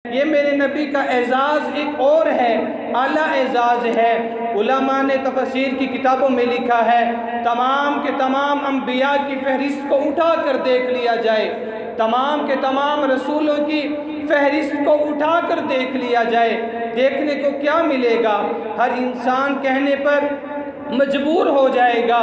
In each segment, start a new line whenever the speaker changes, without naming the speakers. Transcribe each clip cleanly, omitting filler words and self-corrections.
یہ میرے نبی کا اعزاز ایک اور ہے، اعلیٰ اعزاز ہے۔ علماء نے تفسیر کی کتابوں میں لکھا ہے، تمام کے تمام انبیاء کی فہرست کو اٹھا کر دیکھ لیا جائے، تمام کے تمام رسولوں کی فہرست کو اٹھا کر دیکھ لیا جائے، دیکھنے کو کیا ملے گا؟ ہر انسان کہنے پر مجبور ہو جائے گا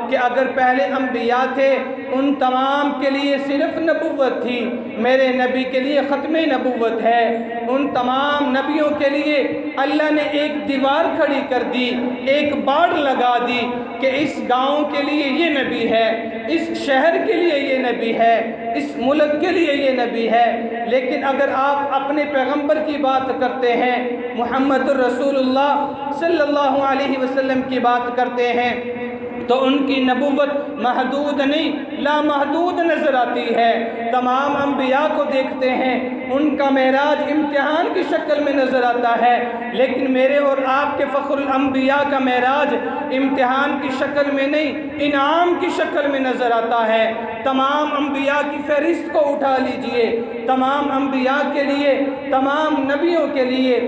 کہ اگر پہلے انبیاء تھے ان تمام کے لیے صرف نبوت تھی، میرے نبی کے لیے ختم نبوت ہے۔ ان تمام نبیوں کے لیے اللہ نے ایک دیوار کھڑی کر دی، ایک باڑ لگا دی کہ اس گاؤں کے لیے یہ نبی ہے، اس شہر کے لیے یہ نبی ہے، اس ملک کے لیے یہ نبی ہے۔ لیکن اگر آپ اپنے پیغمبر کی بات کرتے ہیں، محمد الرسول اللہ صلی اللہ علیہ وسلم کی بات کرتے ہیں، تو ان کی نبوت محدود نہیں لامحدود نظر آتی ہے۔ تمام انبیاء کو دیکھتے ہیں، ان کا معراج امتحان کی شکل میں نظر آتا ہے، لیکن میرے اور آپ کے فخر الانبیاء کا معراج امتحان کی شکل میں نہیں، انعام کی شکل میں نظر آتا ہے۔ تمام انبیاء کی فہرست کو اٹھا لیجئے، تمام انبیاء کے لیے، تمام نبیوں کے لیے،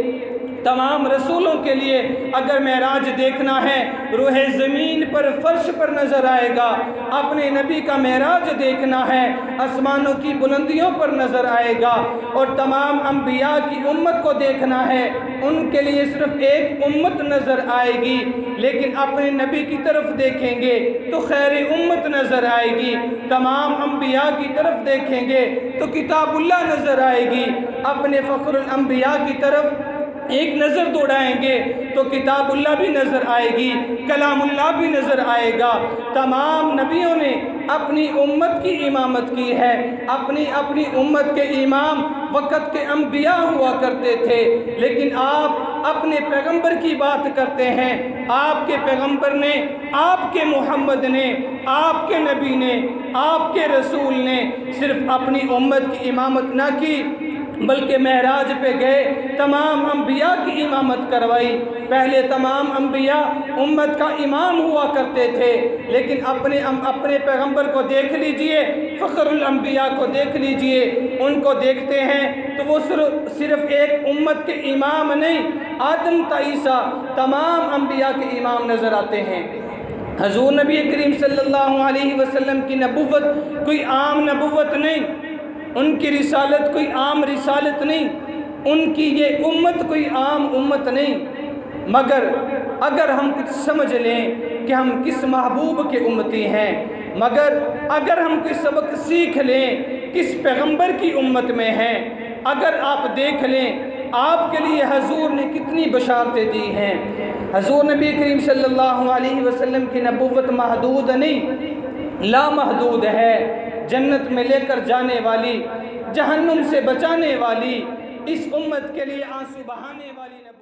تمام رسولوں کے لیے اگر معراج دیکھنا ہے، روح زمین پر فرش پر نظر آئے گا۔ اپنے نبی کا معراج دیکھنا ہے، آسمانوں کی بلندیوں پر نظر آئے گا۔ اور تمام انبیاء کی امت کو دیکھنا ہے، ان کے لیے صرف ایک امت نظر آئے گی، لیکن اپنے نبی کی طرف دیکھیں گے تو خیر امت نظر آئے گی۔ تمام انبیاء کی طرف دیکھیں گے تو کتاب اللہ نظر آئے گی۔ اپنے فخر الانبیاء کی طرف ایک نظر دوڑائیں گے تو کتاب اللہ بھی نظر آئے گی، کلام اللہ بھی نظر آئے گا۔ تمام نبیوں نے اپنی امت کی امامت کی ہے، اپنی امت کے امام وقت کے انبیاء ہوا کرتے تھے، لیکن آپ اپنے پیغمبر کی بات کرتے ہیں۔ آپ کے پیغمبر نے، آپ کے محمد نے، آپ کے نبی نے، آپ کے رسول نے صرف اپنی امت کی امامت نہ کی بلکہ معراج پہ گئے، تمام انبیاء کی امامت کروائی۔ پہلے تمام انبیاء امت کا امام ہوا کرتے تھے، لیکن اپنے پیغمبر کو دیکھ لیجئے، فخر الانبیاء کو دیکھ لیجئے، ان کو دیکھتے ہیں تو وہ صرف ایک امت کے امام نہیں، آدم تا عیسیٰ تمام انبیاء کے امام نظر آتے ہیں۔ حضور نبی کریم صلی اللہ علیہ وسلم کی نبوت کوئی عام نبوت نہیں، ان کی رسالت کوئی عام رسالت نہیں، ان کی یہ امت کوئی عام امت نہیں، مگر اگر ہم کچھ سمجھ لیں کہ ہم کس محبوب کے امتی ہیں، مگر اگر ہم کوئی سبق سیکھ لیں کس پیغمبر کی امت میں ہیں، اگر آپ دیکھ لیں آپ کے لیے حضور نے کتنی بشارتیں دی ہیں۔ حضور نبی کریم صلی اللہ علیہ وسلم کی نبوت محدود نہیں، لامحدود ہے، جنت میں لے کر جانے والی، جہنم سے بچانے والی، اس امت کے لیے آنسو بہانے والی نبوت